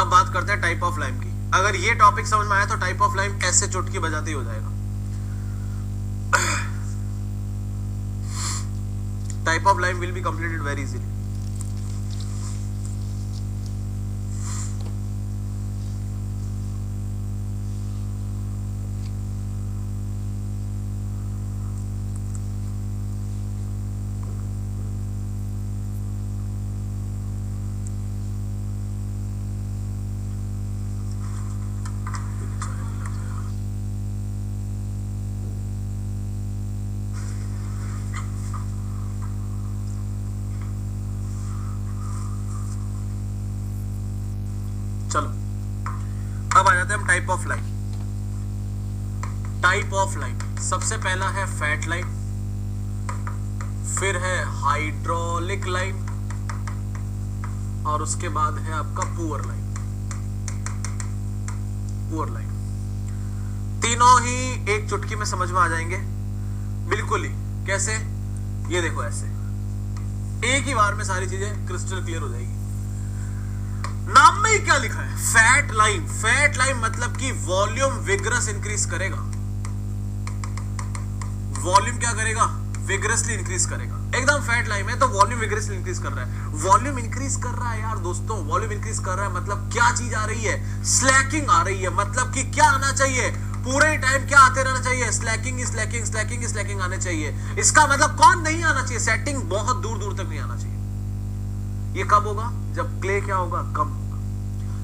अब बात करते हैं टाइप ऑफ लाइम की। अगर ये टॉपिक समझ में आया तो टाइप ऑफ लाइम ऐसे चुटकी बजाते ही हो जाएगा। Type of lime will be completed very easily. चलो अब आ जाते हैं हम type of line. Type of line सबसे पहला है फैट लाइन, फिर है हाइड्रोलिक लाइन, और उसके बाद है आपका पुअर लाइन। पुअर लाइन तीनों ही एक चुटकी में समझ में आ जाएंगे बिल्कुल ही। कैसे? ये देखो, ऐसे एक ही बार में सारी चीजें क्रिस्टल क्लियर हो जाएगी। नाम में ही क्या लिखा है? Fat line. फैट लाइन मतलब कि वॉल्यूम विगरस इंक्रीज करेगा। वॉल्यूम क्या करेगा? विगरसली इंक्रीज करेगा। एकदम फैट लाइन है तो वॉल्यूम विगरसली इंक्रीज कर रहा है। वॉल्यूम इंक्रीज कर रहा है यार दोस्तों, वॉल्यूम इंक्रीज कर रहा है मतलब क्या चीज आ रही है? स्लैकिंग आ रही है। मतलब कि क्या आना चाहिए? पूरे टाइम क्या आते रहना चाहिए? स्लैकिंग स्लैकिंग स्लैकिंग स्लैकिंग आने चाहिए। इसका मतलब कौन नहीं आना चाहिए? सेटिंग बहुत दूर दूर तक नहीं आना चाहिए। ये कब होगा? जब क्ले क्या होगा? कम होगा।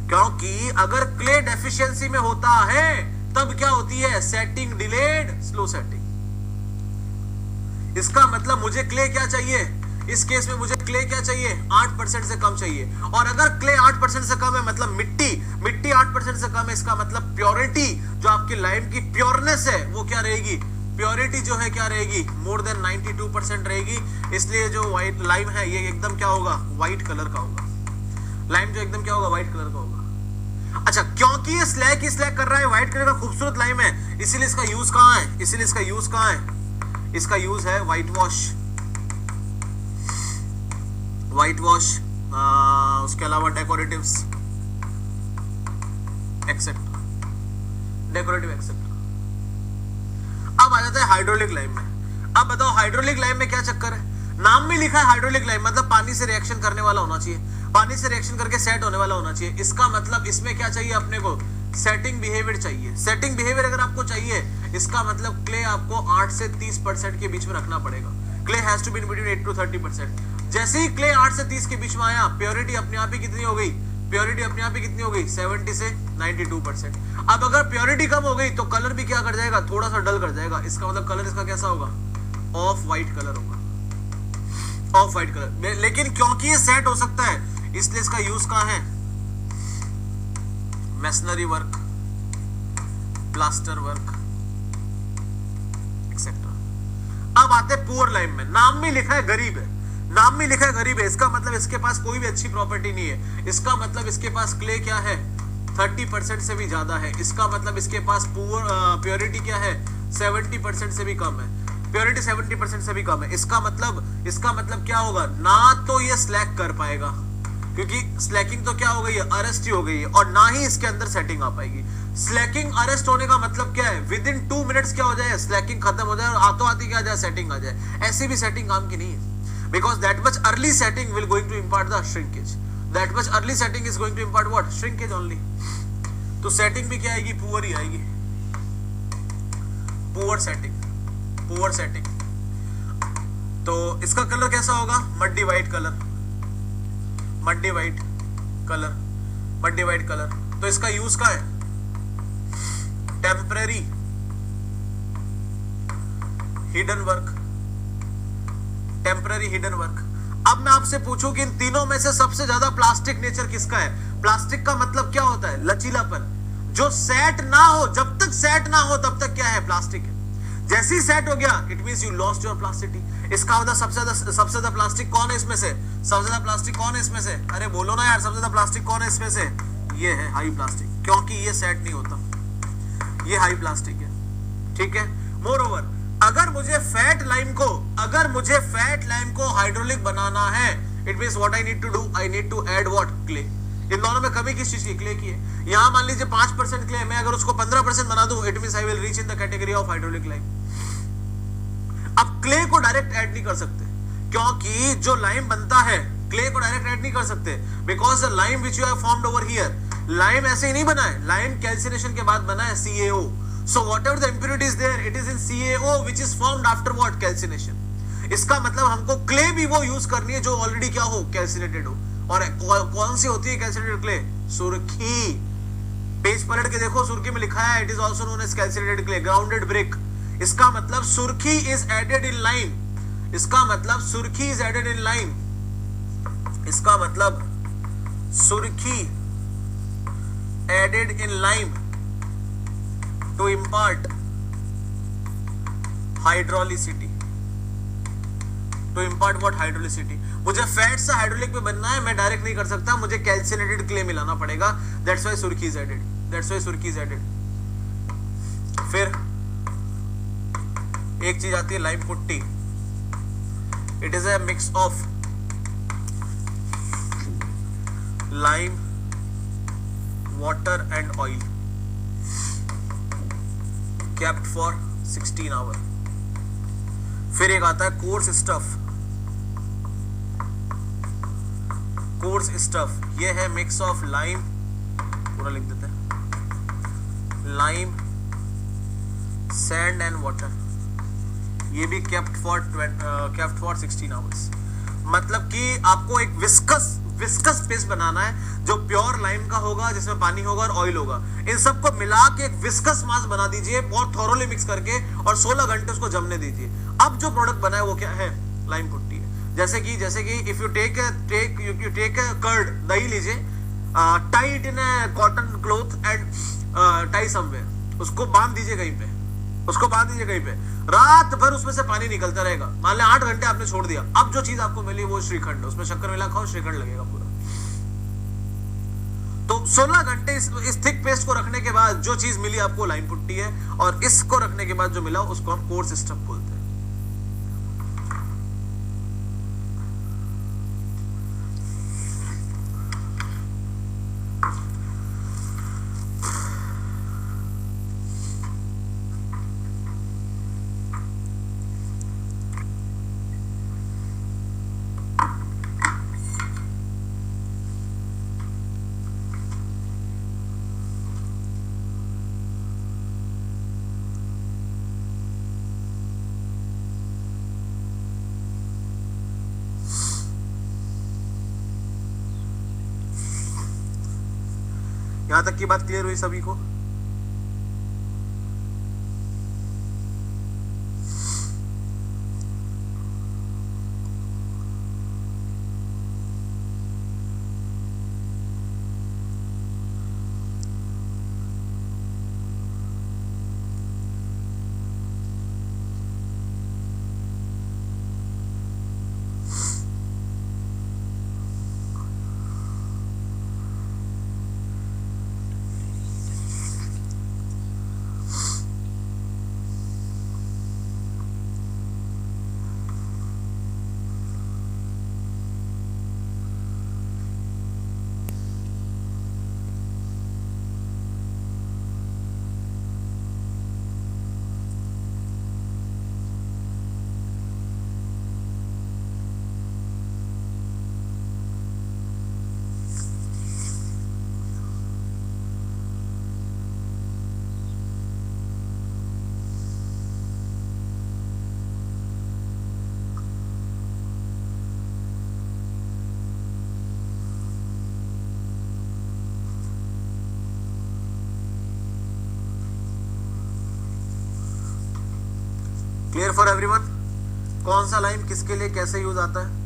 क्योंकि अगर क्ले डेफिशिएंसी में होता है तब क्या होती है? Setting delayed, slow setting. इसका मतलब मुझे क्ले क्या चाहिए? इस केस में मुझे क्ले क्या चाहिए? 8% से कम चाहिए। और अगर क्ले 8% से कम है मतलब मिट्टी 8% से कम है, इसका मतलब प्योरिटी, जो आपकी लाइम की प्योरनेस है वो क्या रहेगी? प्योरिटी जो है क्या रहेगी? मोर देन 92% रहेगी। इसलिए जो व्हाइट लाइम है ये एकदम क्या होगा? व्हाइट कलर का होगा। लाइम जो एकदम क्या होगा? व्हाइट कलर का होगा। अच्छा, क्योंकि ये स्लैक कर रहा है, व्हाइट कलर का खूबसूरत लाइम है, इसीलिए इसका यूज कहां है? इसीलिए इसका यूज कहां है? इसका यूज है व्हाइट वॉश। व्हाइट वॉश, उसके अलावा डेकोरेटिव्स एक्सेट्रा, डेकोरेटिव एक्सेट्रा। अब आ जाता है हाइड्रोलिक लाइम में। अब बताओ हाइड्रोलिक लाइम में क्या चक्कर है? नाम में लिखा है हाइड्रोलिक लाइम मतलब पानी से रिएक्शन करने वाला होना चाहिए, पानी से रिएक्शन करके सेट होने वाला होना चाहिए। इसका मतलब इसमें क्या चाहिए अपने को? सेटिंग बिहेवियर चाहिए। सेटिंग बिहेवियर अगर आपको चाहिए, इसका मतलब क्ले आपको 8 से 30% के बीच में रखना पड़ेगा। Clay has to be in between 8 to 30%। जैसे ही क्ले 8 से 30 के बीच में आया, प्योरिटी अपने आप ही कितनी हो गई? प्योरिटी अपने आप ही कितनी हो गई? 70 से 92%। अब अगर प्योरिटी कम हो गई तो कलर भी क्या कर जाएगा? थोड़ा सा डल कर जाएगा। इसका मतलब कलर इसका कैसा होगा? ऑफ व्हाइट कलर होगा, ऑफ व्हाइट कलर। लेकिन क्योंकि ये सेट हो सकता है इसलिए इसका यूज कहां है? Masonry work, plaster work etcetera. अब आते पुअर लाइम में। नाम में लिखा है गरीब है, नाम में लिखा है गरीब है, इसका मतलब इसके पास कोई भी अच्छी प्रॉपर्टी नहीं है। इसका मतलब इसके पास क्ले क्या है? 30% से भी ज्यादा है। इसका मतलब इसके पास प्योरिटी क्या है? 70% से भी कम है। प्योरिटी 70% से भी कम है। इसका मतलब क्या होगा? ना तो ये स्लैक कर पाएगा, क्योंकि स्लैकिंग तो क्या हो गई है? अरेस्ट ही हो गई है, और ना ही इसके अंदर सेटिंग आ पाएगी। स्लैकिंग अरेस्ट होने का मतलब क्या है? विद इन 2 मिनट्स क्या हो जाए? स्लैकिंग खत्म हो जाए और हाथों हाथी क्या आ जाए? सेटिंग आ जाए। ऐसी भी सेटिंग काम की नहीं है, because that much early setting will going to impart the shrinkage. That much early setting is going to impart what? Shrinkage only. तो सेटिंग भी क्या आएगी? पुअर ही आएगी। Poor setting, poor setting. तो इसका कलर कैसा होगा? Muddy white colour, muddy white colour, muddy white colour. तो इसका यूज क्या है? Temporary hidden work, temporary hidden work. अब मैं आपसे पूछूं कि इन तीनों में से सबसे ज्यादा प्लास्टिक नेचर किसका है? प्लास्टिक का मतलब क्या होता है? लचीलापन। जो सेट ना हो, जब तक सेट ना हो तब तक क्या है? प्लास्टिक है। जैसे ही सेट हो गया it means you lost your plasticity. इसका मतलब सबसे ज्यादा प्लास्टिक कौन है इसमें से? सबसे ज्यादा प्लास्टिक कौन है इसमें से? अरे बोलो ना यार, सबसे ज्यादा प्लास्टिक कौन है इसमें से? ये है हाई प्लास्टिक, क्योंकि ये सेट नहीं होता, ये हाई प्लास्टिक है। ठीक है। मोर ओवर, अगर मुझे फैट लाइम को हाइड्रोलिक बनाना है, it means what I need to do? I need to add what? Clay. इन दोनों में कमी किस चीज की? क्ले की है। यहां मान लीजिए 5% क्ले, मैं अगर उसको 15% बना दूं, it means I will reach in the category of hydraulic lime. अब क्ले को डायरेक्ट ऐड नहीं कर सकते, क्योंकि जो लाइम बनता है क्ले को डायरेक्ट ऐड नहीं कर सकते, because the lime which you have formed over here, lime ऐसे ही नहीं बना है, लाइम कैल्सिनेशन के बाद बना है CaO। So whatever the impurity is there, it is in CaO which is formed after what? Calcination. इसका मतलब हमको क्ले भी वो यूज करनी है जो ऑलरेडी क्या हो? कैल्सिनेटेड हो। और कौन सी होती है कैल्सिनेटेड क्ले? सुर्खी। पेज पलट के देखो, सुर्खी में लिखा है it is also known as calcinated clay, grounded brick. इसका मतलब सुर्खी इज एडेड इन लाइम। इसका मतलब सुर्खी इज एडेड इन लाइम। इसका मतलब surkhi added in lime to impart hydrolicity, to impart what? Hydrolicity। मुझे फैट से हाइड्रोलिक पे बनना है, मैं डायरेक्ट नहीं कर सकता, मुझे कैल्सिनेटेड क्ले मिलाना पड़ेगा, that's why सुर्खी is added, that's why सुर्खी is added। फिर एक चीज आती है lime putty, it is a mix of lime, water and oil kept for 16 hours। फिर एक आता है कोर्स स्टफ। कोर्स स्टफ ये है मिक्स ऑफ लाइम, पूरा लिख देते हैं, लाइम, सैंड एंड वाटर। ये भी kept for 16 hours। मतलब कि आपको एक विस्कस पेस्ट बनाना है जो प्योर लाइम का होगा, जिसमें पानी होगा और ऑयल होगा। इन सबको मिला के एक विस्कस मास बना दीजिए, बहुत थोरोली मिक्स करके, और 16 घंटे उसको जमने दीजिए। अब जो प्रोडक्ट बना है वो क्या है? लाइम पुट्टी है। जैसे कि इफ यू टेक कर्ड, दही लीजिए, tie it in A cotton cloth and tie somewhere, उसको बांध दीजिए कहीं पे, उसको बांध दीजिए कहीं पे, रात भर उसमें से पानी निकलता रहेगा। मान लें 8 घंटे आपने छोड़ दिया, अब जो चीज आपको मिली वो श्रीखंड, उसमें शक्कर मिला खाओ, श्रीखंड लगेगा पूरा। तो 16 घंटे इस थिक पेस्ट को रखने के बाद जो चीज मिली आपको लाइम पुट्टी है, और इसको रखने के बाद जो मिला उसको हम कोर्स स्टफ बोलते हैं। यहां तक की बात क्लियर हुई सभी को? Clear for everyone? कौन सा लाइम किसके लिए कैसे यूज आता है?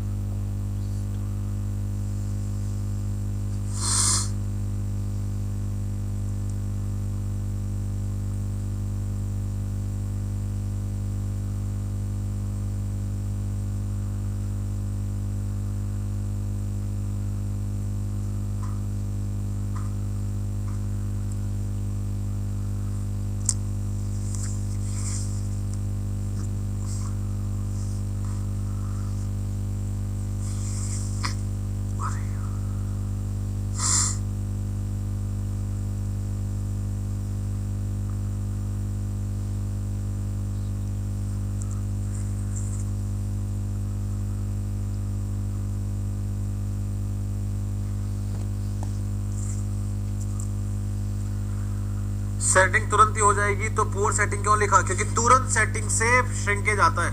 सेटिंग तुरंत ही हो जाएगी, तो पुअर सेटिंग क्यों लिखा? क्योंकि तुरंत सेटिंग से श्रिंकेज आता है।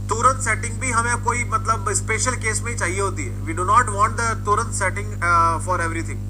तुरंत सेटिंग भी हमें कोई मतलब स्पेशल केस में ही चाहिए होती है। We do not want the तुरंत सेटिंग फॉर एवरीथिंग।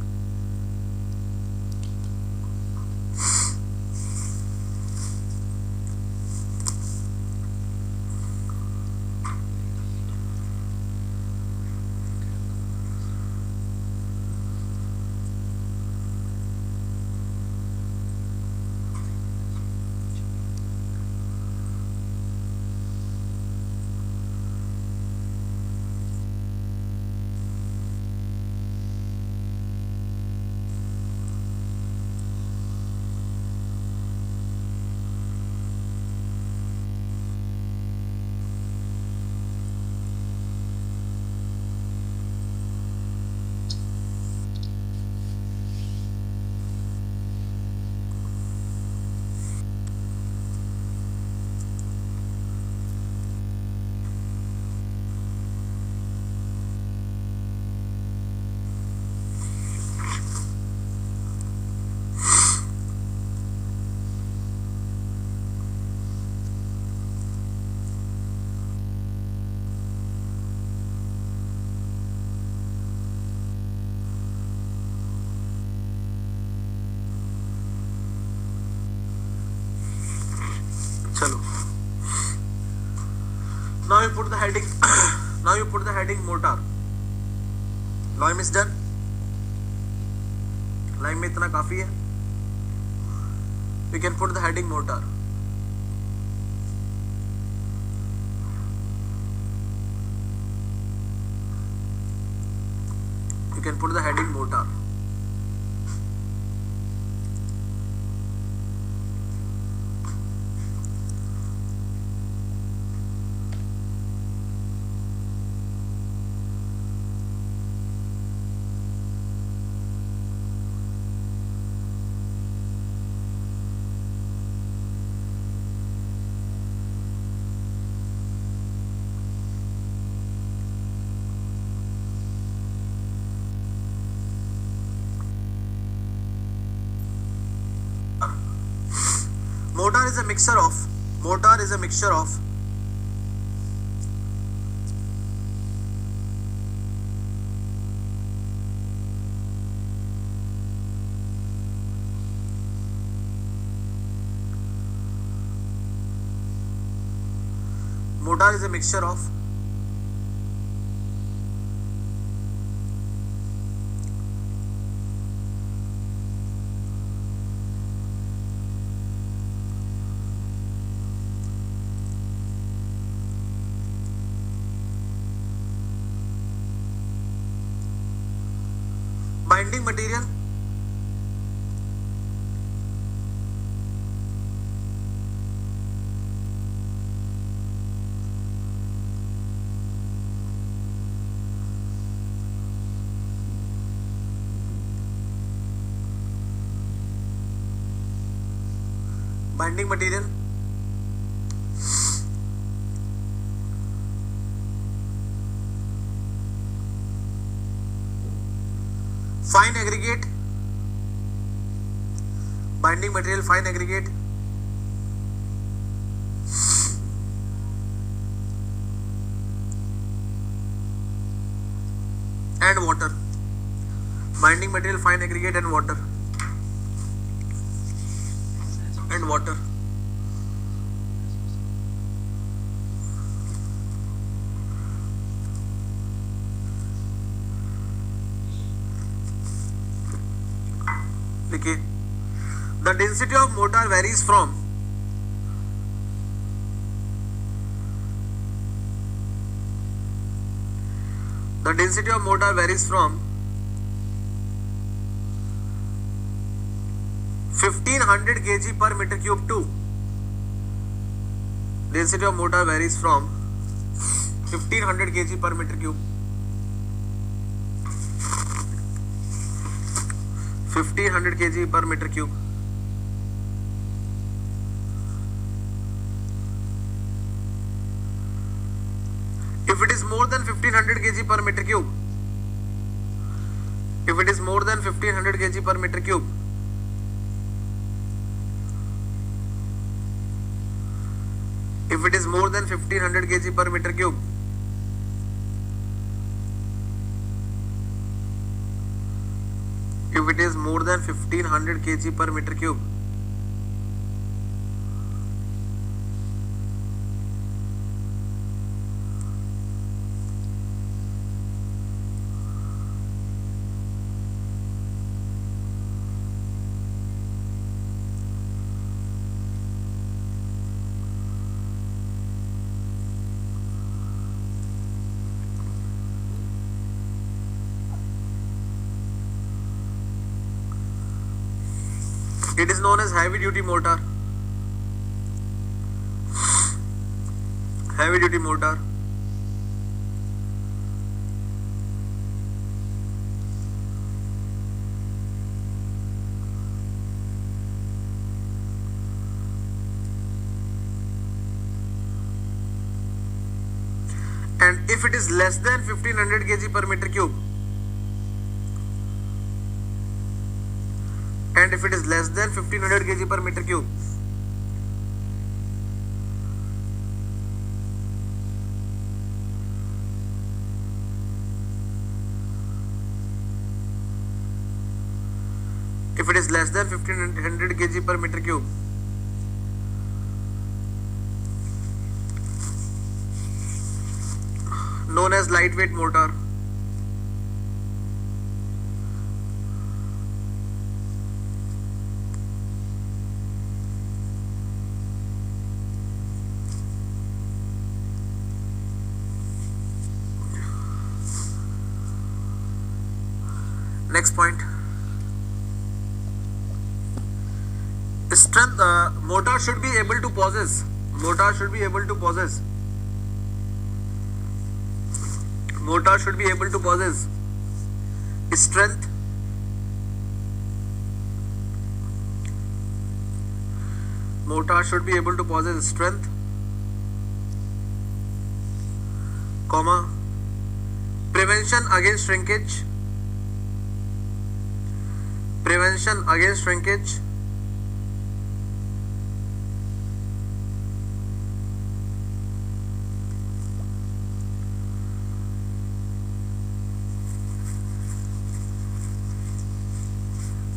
चलो, now you put the heading now you put the heading motor. Lime is done. Lime में इतना काफी है. We can put the heading motor. You can put the heading motor. Motor is a mixture of binding material, fine aggregate, binding material, fine aggregate, and water. Binding material, fine aggregate, and water. देखिए, the density of motor varies from the density of motor varies from 1500 kg per meter cube to density of motor varies from 1500 kg per meter cube 1500 kg per meter cube. If it is more than 1500 kg per meter cube, if it is more than 1500 kg per meter cube, more than 1500 kg per meter cube, if it is more than 1500 kg per meter cube, it is known as heavy duty motor. Heavy duty motor. And if it is less than 1500 kg per meter cube, and if it is less than 1500 kg per meter cube, if it is less than 1500 kg per meter cube, known as lightweight motor. Next point, strength. Motor should be able to possess. Motor should be able to possess. Motor should be able to possess strength, motor should be able to possess strength, comma, prevention against shrinkage, prevention against shrinkage,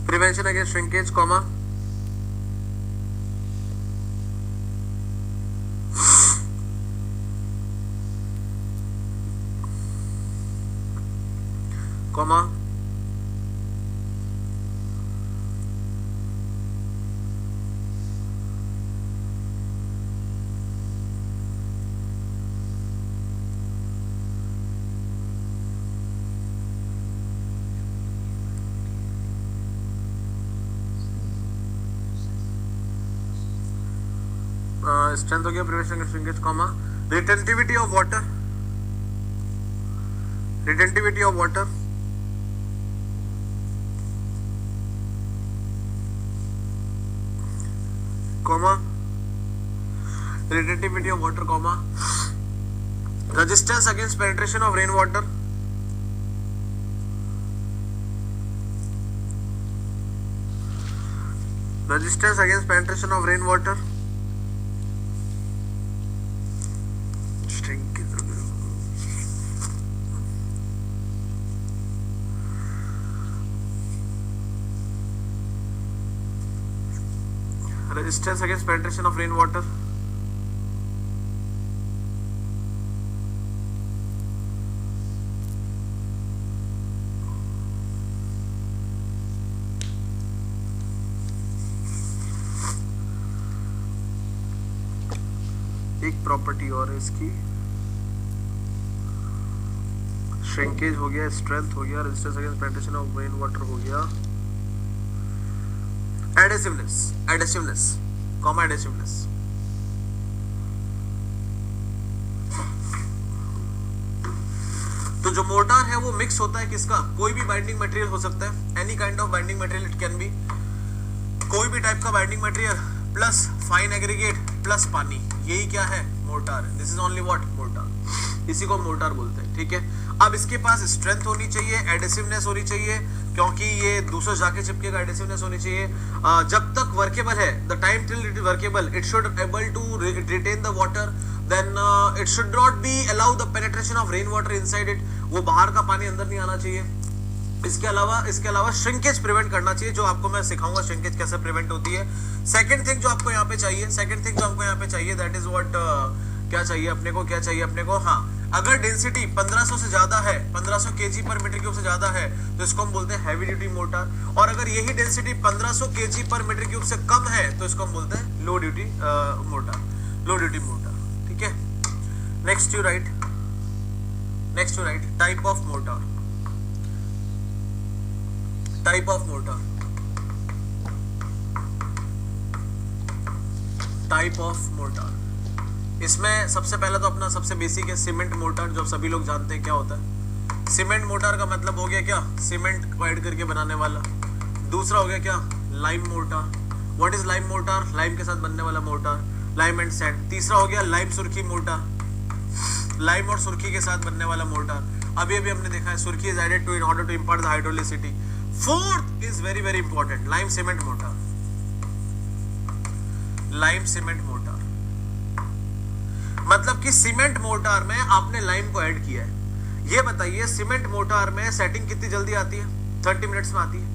prevention against shrinkage, comma, comma, strength हो गया, prevention against shrinkage, comma, retentivity of water, retentivity of water, comma, retentivity of water, comma, resistance against penetration of rainwater, resistance against penetration of rainwater, resistance against penetration of rainwater, एक property और है इसकी, shrinkage हो गया, strength हो गया, resistance against penetration of rain water हो गया, एडेसिवनेस, एडेसिवनेस, कॉमा एडेसिवनेस, तो जो मोर्टार है वो मिक्स होता है किसका, कोई भी बाइंडिंग मटेरियल हो सकता है, any kind of binding material it can be, कोई भी टाइप का binding material plus fine aggregate plus पानी, यही क्या है, mortar. This is only what, mortar, इसी को मोर्टार बोलते हैं, ठीक है। अब इसके पास स्ट्रेंथ होनी चाहिए, एडेसिवनेस होनी चाहिए, क्योंकि ये दूसरा जाके चिपकेगा, एडेसिवनेस होनी चाहिए। जब तक वर्केबल है, the time till it is workable, it should able to retain the water then it should not be allow the penetration of rain water inside it, वो बाहर का पानी अंदर नहीं आना चाहिए। इसके अलावा श्रिंकेज प्रिवेंट करना चाहिए, जो आपको मैं सिखाऊंगा श्रिंकेज कैसे प्रिवेंट होती है। सेकंड थिंग जो आपको यहाँ पे चाहिए, दैट इज व्हाट, क्या चाहिए अपने को, हाँ, अगर डेंसिटी 1500 से ज्यादा है, 1500 केजी पर मीटर क्यूब से ज्यादा है, तो इसको हम बोलते हैं हैवी ड्यूटी मोटर। और अगर यही डेंसिटी 1500 केजी पर मीटर क्यूब से कम है, तो इसको हम बोलते हैं लो ड्यूटी मोटर। ठीक है, next you right type of motor. इसमें सबसे पहला तो अपना सबसे बेसिक है सीमेंट मोटर, जो सभी लोग जानते हैं क्या होता है। सीमेंट मोटर का मतलब हो गया क्या, सीमेंट को ऐड करके बनाने वाला। दूसरा हो गया क्या, lime motor. What is lime motor, lime के साथ बनने वाला मोटर, लाइम एंड सैंड। तीसरा हो गया लाइम सुर्खी मोटर, लाइम और सुर्खी के साथ बनने वाला मोटर। अभी हमने देखा है surkhi is added to in order to impart the hydraulicity. Fourth is very very important, lime cement mortar. मतलब कि सीमेंट मोटर में आपने लाइम को ऐड किया है। ये बताइए सीमेंट मोटर में सेटिंग कितनी जल्दी आती है, 30 मिनट्स में आती है।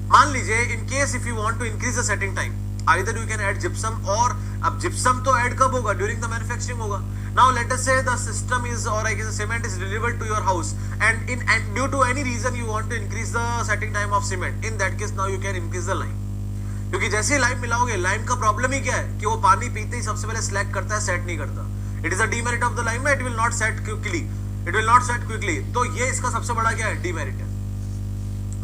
मान लीजिए in case if you want to increase the setting time, either you can add gypsum, और अब जिप्सम तो ऐड कब होगा, ड्यूरिंग द मैन्युफैक्चरिंग होगा। Now let us say the system is, or I guess the cement is delivered to your house, and due to any reason you want to increase the setting time of cement. In that case now you can increase the lime, क्योंकि जैसे ही lime मिलाओगे, lime का problem ही क्या है कि वो पानी पीते ही सबसे पहले स्लैग करता है, सेट नहीं करता। It is a demerit of the lime, it will not set quickly. तो ये इसका सबसे बड़ा क्या है, डीमेरिट है।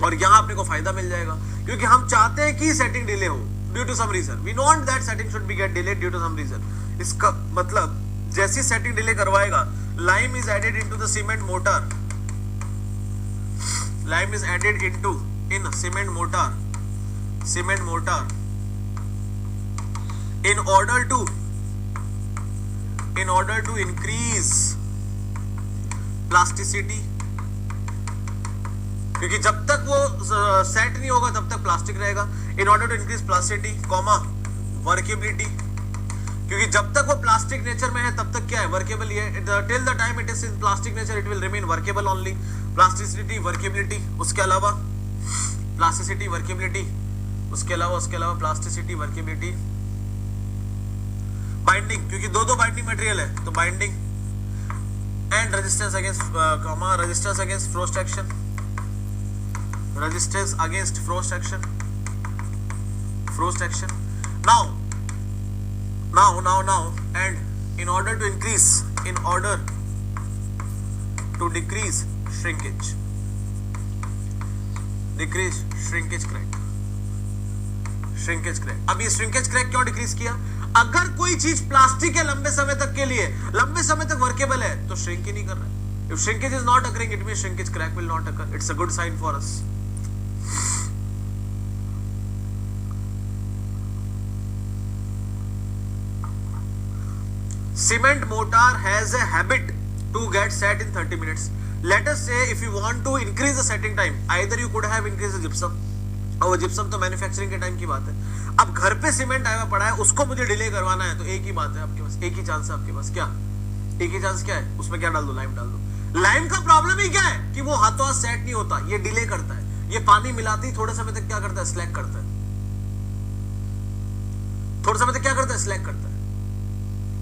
और यहाँ अपने को फायदा मिल जाएगा, क्योंकि हम चाहते हैं कि सेटिंग डिले हो due to some reason, we want that setting should be get delayed due to some reason. इसका मतलब जैसी सेटिंग डिले करवाएगा, lime is added into the cement mortar, lime is added into in cement mortar in order to increase plasticity, क्योंकि जब तक वो set नहीं होगा तब तक प्लास्टिक रहेगा। In order to increase plasticity, workability, क्योंकि जब तक वो प्लास्टिक नेचर में है तब तक क्या है, वर्केबल। ये till the time it is in plastic nature it will remain workable only. Plasticity, workability, उसके अलावा प्लास्टिसिटी, वर्केबिलिटी, उसके अलावा प्लास्टिसिटी, वर्केबिलिटी, बाइंडिंग, क्योंकि दो बाइंडिंग मटेरियल है, तो binding and resistance against frost action, resistance against frost action. Now and in order to decrease shrinkage crack। अब ये श्रिंकेज क्रैक क्यों डिक्रीज किया, अगर कोई चीज प्लास्टिक है लंबे समय तक वर्केबल है तो श्रिंक ही नहीं कर रहा है। If shrinkage is not occurring, it means shrinkage crack will not occur. It's a good sign for us. Cement mortar has a habit to get set in 30 minutes. Let us say if you want to increase the setting time, either you could have increased the gypsum, और gypsum तो manufacturing के time की बात है। अब घर पे cement आया पड़ा है, उसको मुझे डिले करवाना है, तो एक ही बात है आपके पास, एक ही चांस है आपके पास। क्या एक ही चांस क्या है, उसमें क्या डाल दो, लाइम डाल दो। लाइम का प्रॉब्लम ही क्या है कि वो हाथों हाथ सेट नहीं होता, ये डिले करता है। ये पानी मिलाते ही थोड़े समय तक क्या करता है, स्लैग करता है। थोड़े समय तक क्या करता है, स्लैग करता है।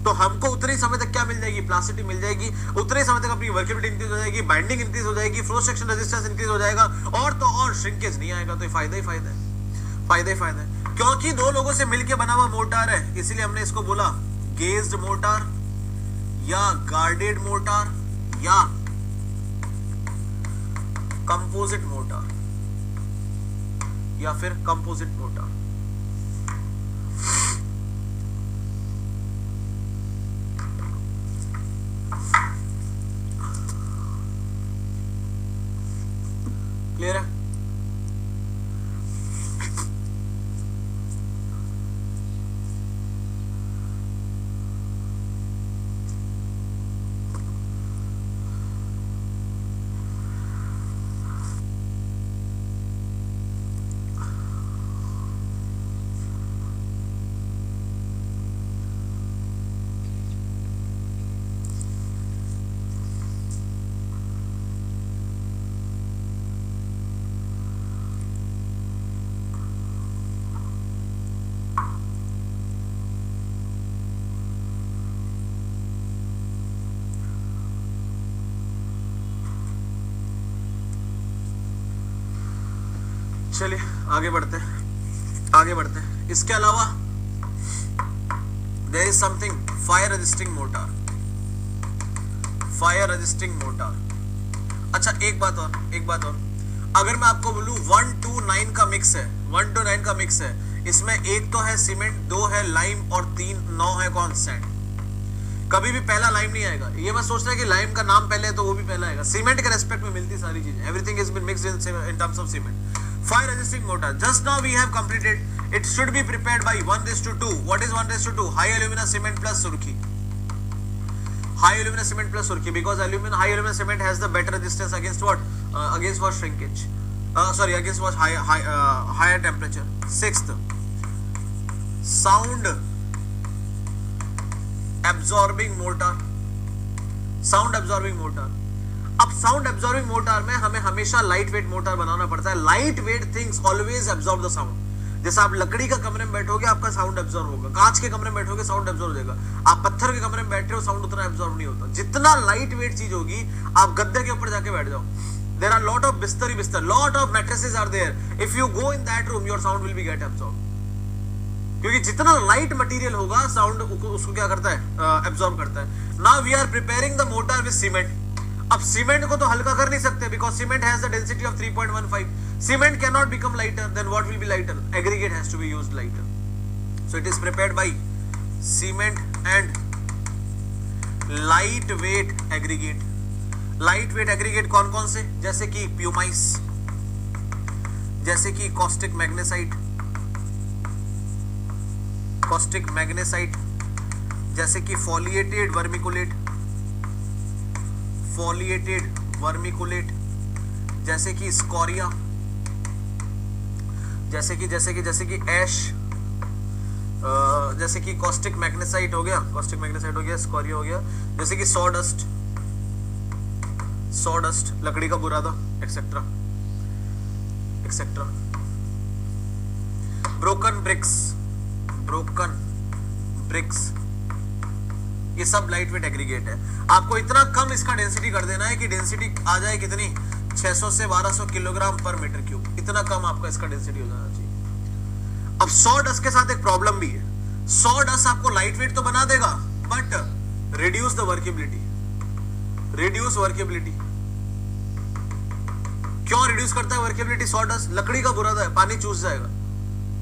तो हमको उतने समय तक क्या मिल जाएगी, प्लास्टिसिटी मिल जाएगी, उतने समय तक अपनी वर्केबिलिटी इंक्रीज हो जाएगी, बाइंडिंग इंक्रीज हो जाएगी, फ्रोस्ट सेक्शन रेजिस्टेंस इंक्रीज हो जाएगा, और तो और श्रिंकेज नहीं आएगा। तो फायदा ही फायदा है, क्योंकि दो लोगों से मिलकर बना हुआ मोटर है, इसीलिए हमने इसको बोला गेज्ड मोटर या गार्डेड मोटर या कंपोजिट मोटर या फिर कंपोजिट मोटर। क्लियर है? चलिए आगे बढ़ते हैं। इसके अलावा there is something fire resisting mortar. अच्छा एक बात और, अगर मैं आपको बोलूं 1 to 9 का मिक्स है, इसमें एक तो है सीमेंट, 2 है लाइम और 9 है कौन, सैंड। कभी भी पहला लाइम नहीं आएगा। ये मैं सोच रहा है कि लाइम का नाम पहले है तो वो भी पहला आएगा। सीमेंट के रेस्पेक्ट में मिलती सारी चीजें, everything is been mixed in terms of cement. Fire resisting mortar, just now we have completed, it should be prepared by 1:2। What is 1:2? High alumina cement plus surkhi. High alumina cement plus surkhi, because high alumina cement has the better resistance against what, against what shrinkage, against what higher temperature. 6th, sound absorbing mortar. अब sound absorbing mortar में हमें हमेशा light weight motor बनाना पड़ता है। Light weight things always absorb the sound. जैसे आप लकड़ी का कमरे में बैठोगे आपका साउंड एब्जॉर्ब होगा, कांच के कमरे में बैठोगे साउंड एब्जॉर्ब हो जाएगा, आप पत्थर के कमरे में बैठे हो साउंड उतना एब्जॉर्ब नहीं होता। जितना लाइट वेट चीज होगी, आप गद्दे के ऊपर जाके बैठ जाओ, देयर आर लॉट ऑफ बिस्तर, lot of mattresses are there, if you go in that room your sound will be get absorb. क्योंकि जितना लाइट मटेरियल होगा साउंड उसको क्या करता है, एब्जॉर्ब करता है। Now we are preparing the mortar with cement. अब सीमेंट को तो हल्का कर नहीं सकते, because cement has the density of 3.15। Cement can not become lighter, then what will be lighter? Aggregate has to be used lighter. So it is prepared by cement and light weight aggregate. Light weight aggregate कौन कौन से? जैसे कि pumice, जैसे कि caustic magnesite, जैसे कि फॉलिएटेड वर्मिकुलेट, जैसे कि स्कोरिया, जैसे कि ऐश, जैसे कि कॉस्टिक मैग्नेसाइट हो गया, स्कोरिया हो गया, जैसे कि सॉडस्ट, लकड़ी का बुरादा, एक्सेट्रा। ब्रोकन ब्रिक्स, ये सब लाइट वेट एग्रीगेट है। आपको इतना कम इसका डेंसिटी कर देना है कि डेंसिटी आ जाए कितनी, 600 से 1200 किलोग्राम पर मीटर क्यूब। इतना कम आपका इसका डेंसिटी हो जाना चाहिए। अब सॉडस्ट के साथ एक प्रॉब्लम भी है। सॉडस्ट आपको लाइट वेट तो बना देगा, बट रिड्यूस वर्केबिलिटी। क्यों रिड्यूस करता है वर्केबिलिटी सॉडस्ट? लकड़ी का बुरादा है, पानी चूस जाएगा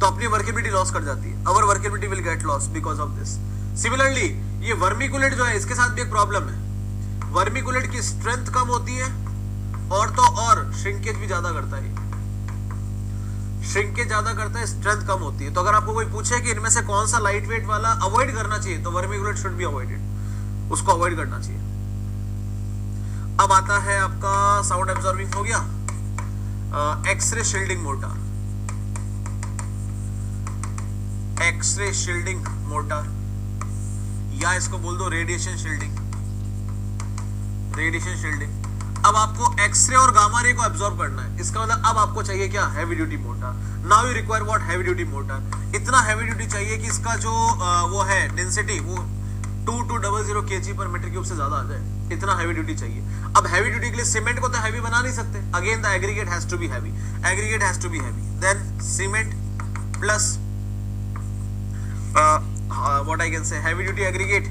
तो अपनी वर्केबिलिटी लॉस कर जाती है। Our workability will get loss because of this. Similarly ये वर्मिकुलेट जो है, इसके साथ भी एक प्रॉब्लम है। वर्मिकुलेट की स्ट्रेंथ कम होती है और तो और श्रिंकेज भी ज्यादा करता है, स्ट्रेंथ कम होती है। तो अगर आपको कोई पूछे कि इनमें से कौन सा लाइट वेट वाला अवॉइड करना चाहिए, तो वर्मिकुलेट शुड बी अवॉइडेड, उसको अवॉइड करना चाहिए। अब आता है आपका साउंड एब्जॉर्बिंग हो गया, एक्सरे शील्डिंग मोटर, या इसको बोल दो रेडिएशन शील्डिंग। अब आपको एक्सरे और गामा रे को एब्जॉर्ब करना है, इसका मतलब अब आपको चाहिए क्या, heavy duty motor. Now you require what, heavy duty motor. इतना हैवी ड्यूटी चाहिए कि इसका जो वो है डेंसिटी, वो 2200 kg पर मीटर क्यूब से ज्यादा आ जाए, इतना हैवी ड्यूटी चाहिए। अब हैवी ड्यूटी के लिए सीमेंट को तो हैवी बना नहीं सकते, again the aggregate has to be heavy, then cement plus what I can say, heavy duty aggregate,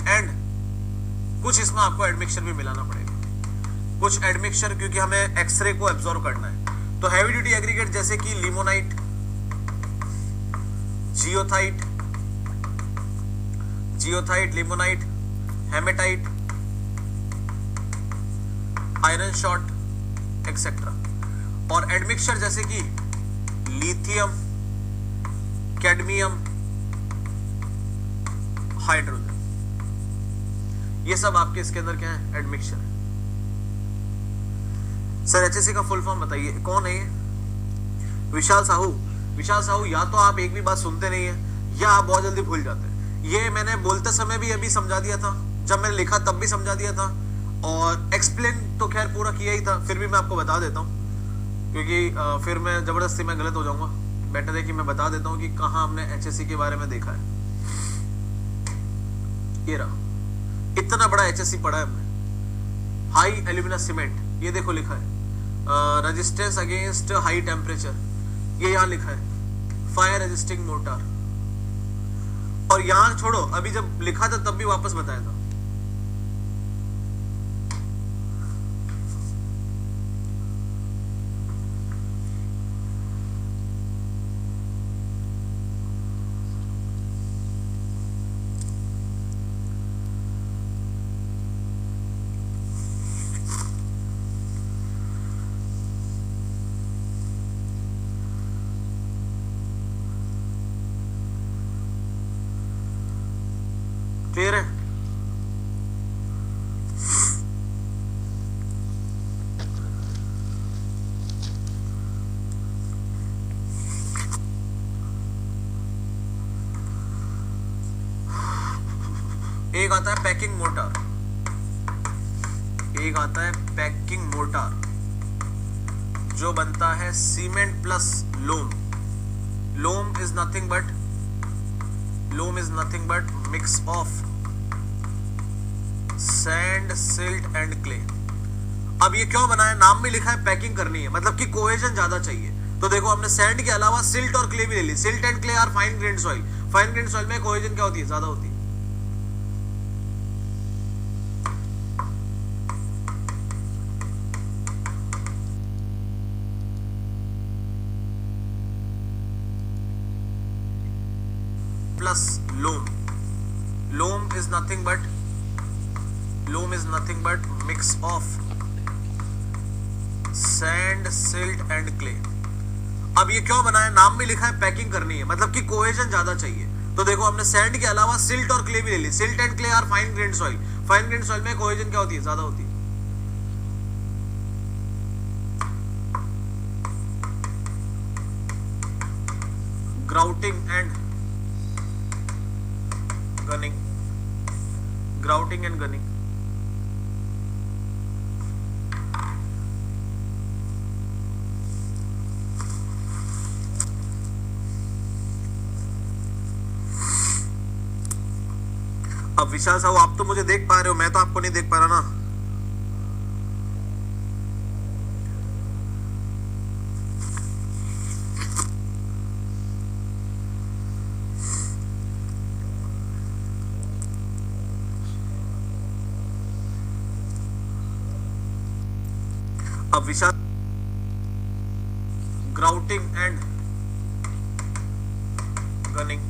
and कुछ इसमें आपको एडमिक्सचर भी मिलाना पड़ेगा, क्योंकि हमें एक्सरे को एब्जॉर्ब करना है। तो हैवी ड्यूटी एग्रीगेट जैसे कि limonite, goethite, limonite, hematite, iron shot etcetera. और एडमिक्सचर जैसे कि लिथियम, कैडमियम, हाइड्रोजन, ये सब आपके इसके अंदर क्या है, एडमिक्सचर है। सर एचएससी का फुल फॉर्म बताइए, कौन है ये? विशाल साहू। या तो आप एक भी बात सुनते नहीं है, या आप बहुत जल्दी भूल जाते हैं। ये मैंने बोलते समय भी अभी समझा दिया था, जब मैंने लिखा तब भी समझा दिया था, और एक्सप्लेन तो खैर पूरा किया ही था, फिर भी मैं आपको बता देता हूँ, क्योंकि फिर मैं जबरदस्ती में गलत हो जाऊंगा। बेटर है कि मैं बता देता हूँ कि कहाँ हमने एचएससी के बारे में देखा है। ये रहा, इतना बड़ा एचएससी पढ़ा है हमने, हाई एल्यूमिना सीमेंट, ये देखो लिखा है रेजिस्टेंस अगेंस्ट हाई टेम्परेचर, ये यहाँ लिखा है फायर रेजिस्टिंग मोर्टार। और यहां छोड़ो, अभी जब लिखा था तब भी वापस बताया था। क्लियर है? एक आता है पैकिंग मोर्टार, एक आता है पैकिंग मोर्टार जो बनता है cement plus loam. Loam is nothing but mix of sand, silt and clay. अब ये क्यों बना है? नाम में लिखा है पैकिंग करनी है, मतलब कि कोहेजन ज्यादा चाहिए। तो देखो हमने सैंड के अलावा सिल्ट और क्ले भी ले ली। Silt and clay are fine grained soil. Fine grained soil में कोहेजन क्या होती है? ज्यादा होती है। Plus loam. Loam is nothing but mix of sand, silt and clay. अब ये क्यों बना है? नाम में लिखा है पैकिंग करनी है, मतलब कि कोहेजन ज्यादा चाहिए। तो देखो हमने सैंड के अलावा सिल्ट और क्ले भी ले ली। Silt and clay are fine grained soil. Fine grained soil में कोहेजन क्या होती है? ज्यादा होती है। Grouting and gunning. अब विशाल साहब आप तो मुझे देख पा रहे हो, मैं तो आपको नहीं देख पा रहा ना। अब विशाल ग्राउटिंग एंड गनिंग।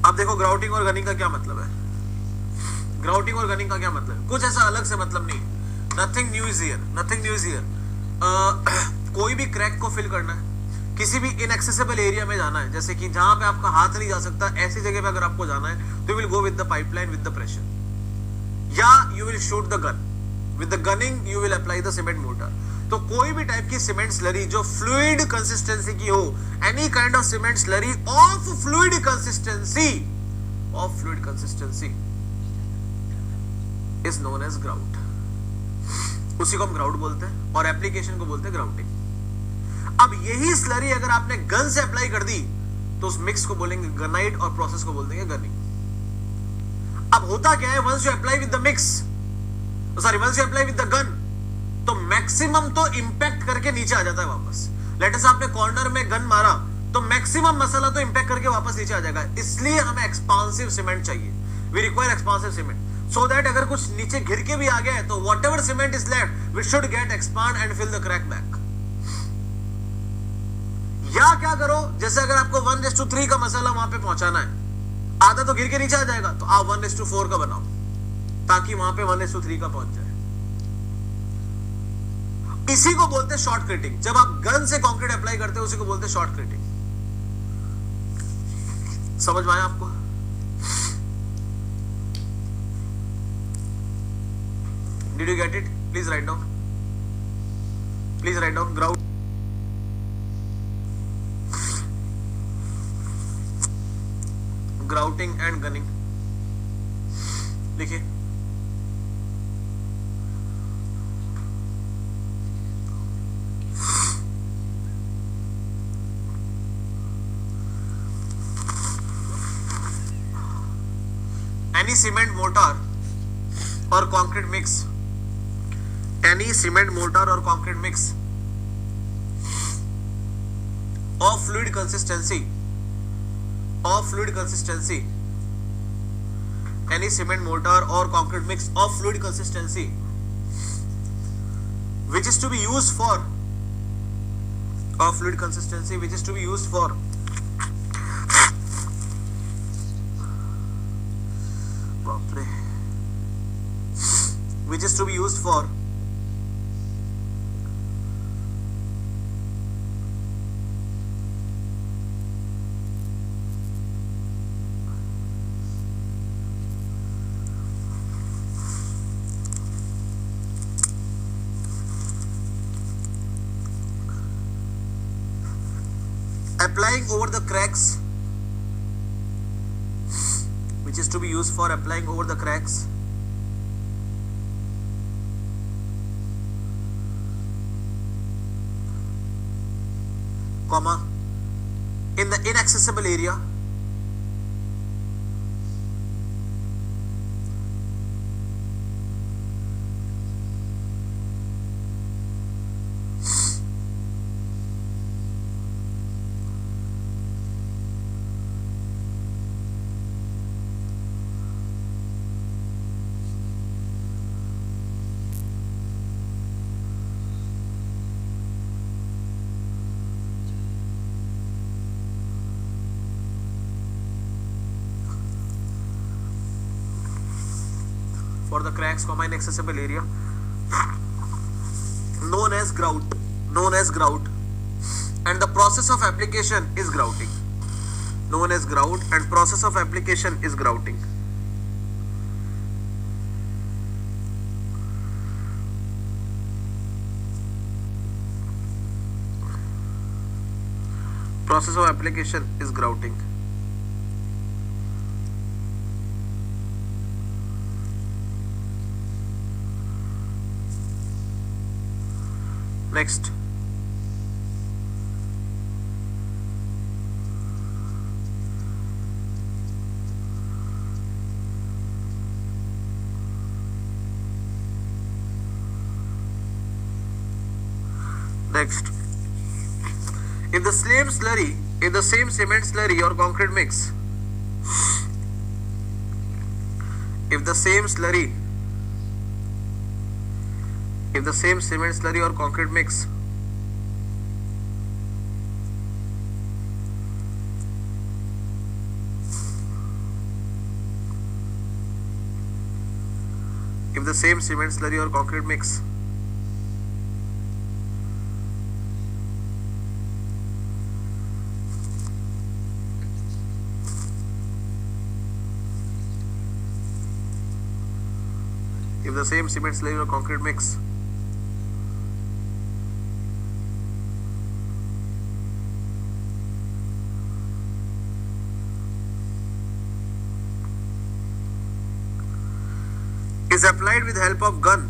अब देखो ग्राउटिंग और गनिंग का क्या मतलब है। ग्राउटिंग और गनिंग का क्या मतलब है? कुछ ऐसा अलग से मतलब नहीं। Nothing new is here. कोई भी क्रैक को फिल करना है, किसी भी इनएक्सेसिबल एरिया में जाना है, जैसे कि जहां पे आपका हाथ नहीं जा सकता, ऐसी जगह पे अगर आपको जाना है तो will go with the pipeline with the pressure, या you will shoot the gun. With the gunning you will apply the cement mortar. तो कोई भी टाइप की सीमेंट स्लरी जो फ्लूइड कंसिस्टेंसी की हो, any kind of cement slurry of fluid consistency is known as grout. उसी को हम ग्राउट बोलते हैं और एप्लीकेशन को बोलते हैं ग्राउटिंग। अब यही स्लरी अगर आपने गन से अप्लाई कर दी तो उस मिक्स को बोलेंगे गनाइट और प्रोसेस को बोलते हैं गनिंग। अब होता क्या है, once you apply with the gun तो मैक्सिमम तो इंपैक्ट करके नीचे आ जाता है वापस। लेट अस आपने कॉर्नर में गन मारा तो मैक्सिमम मसाला तो इंपैक्ट करके वापस नीचे आ जाएगा। इसलिए हमें एक्सपांसिव सीमेंट चाहिए। We require expansive cement so that अगर कुछ नीचे घिर के भी आ गया है तो whatever cement is left we should get expand and fill the crack back. या क्या करो, जैसे अगर आपको 1:3 का मसाला वहां पे पहुंचाना है, आधा तो गिर के नीचे आ जाएगा, तो आप 1:4 का बनाओ ताकि वहां पे 1:3 का पहुंच जाए। इसी को बोलते हैं शॉर्ट कटिंग। जब आप गन से कंक्रीट अप्लाई करते हो उसी को बोलते हैं शॉर्ट कटिंग। समझ में आया आपको? Did you get it? Please write down, please write down. Grouting and gunning लिखिए। Any cement mortar or concrete mix, any cement mortar or concrete mix of fluid consistency, any cement mortar or concrete mix of fluid consistency which is to be used for, which is to be used for applying over the cracks, which is to be used for applying over the cracks comma in the inaccessible area for the cracks comma inaccessible area known as grout, and the process of application is grouting, known as grout, and process of application is grouting. Process of application is grouting. Next, if the same cement slurry or concrete mix, if the same cement slurry or concrete mix is applied with help of gun,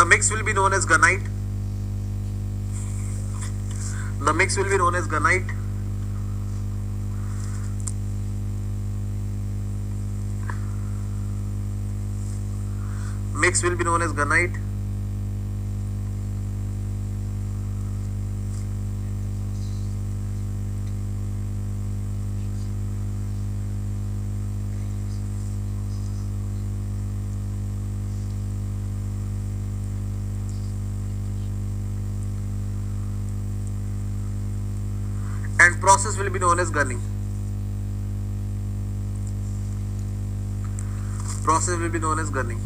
mix will be known as gunite. The mix will be known as gunite. Mix will be known as gunite. And process will be known as gunning. Process will be known as gunning.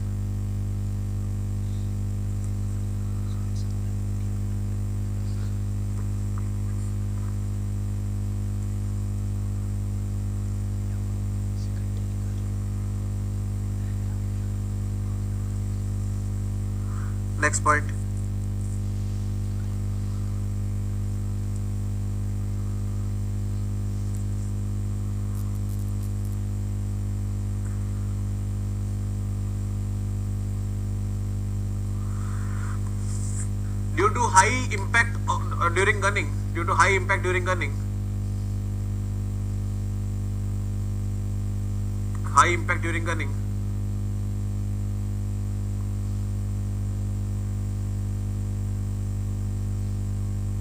Next point. Due to high impact during gunning, due to high impact during gunning, high impact during gunning,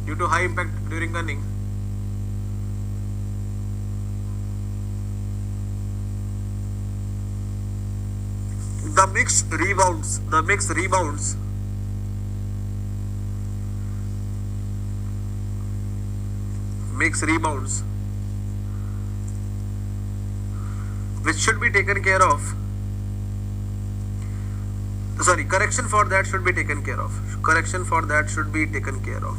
due to high impact during gunning, the mix rebounds. The mix rebounds. Mix rebounds, which should be taken care of. Sorry, correction for that should be taken care of. Correction for that should be taken care of.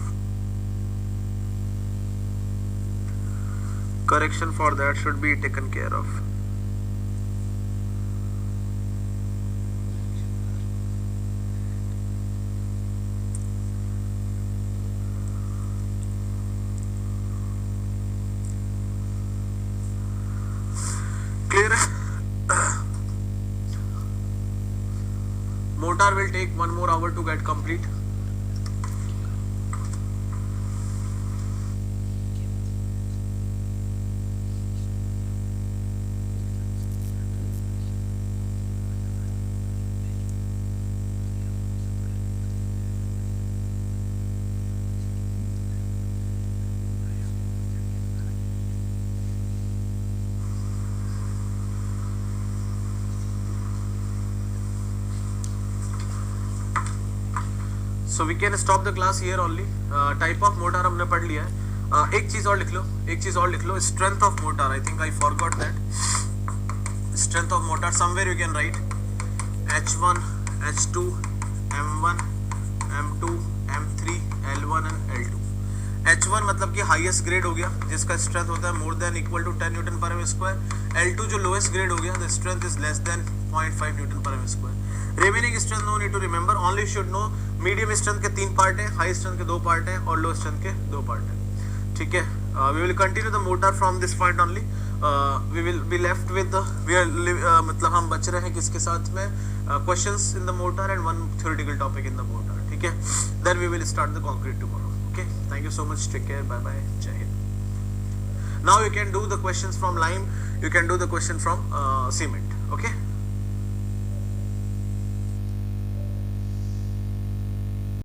Correction for that should be taken care of. Clear? Motor will take 1 more hour to get complete. So we can stop the class here only. Type of motor हमने पढ़ लिया है. एक चीज और लिख लो, एक चीज और लिख लो. Strength of motor. I think I forgot that. Strength of motor. Somewhere you can write H1, H2, M1, M2, M3, L1 and L2. H1 मतलब कि हाईएस्ट ग्रेड हो गया, जिसका स्ट्रेंथ होता है more than equal to 10 newton per M square. L2 जो lowest grade हो गया, the strength is less than 0.5 newton per M square. Remaining strength no need to remember, only should know medium strength के 3 part है, high strength के 2 part है और लो strength के 2 part है. ठीक है, we will continue the mortar from this point only. We will be left with मतलब हम बच रहे हैं किसके साथ में, questions in the mortar and one theoretical topic in the mortar. ठीक है, then we will start the concrete tomorrow. Okay, thank you so much. Take care. Bye bye. Jai Hind. Now you can do the questions from lime. You can do the question from cement. Okay.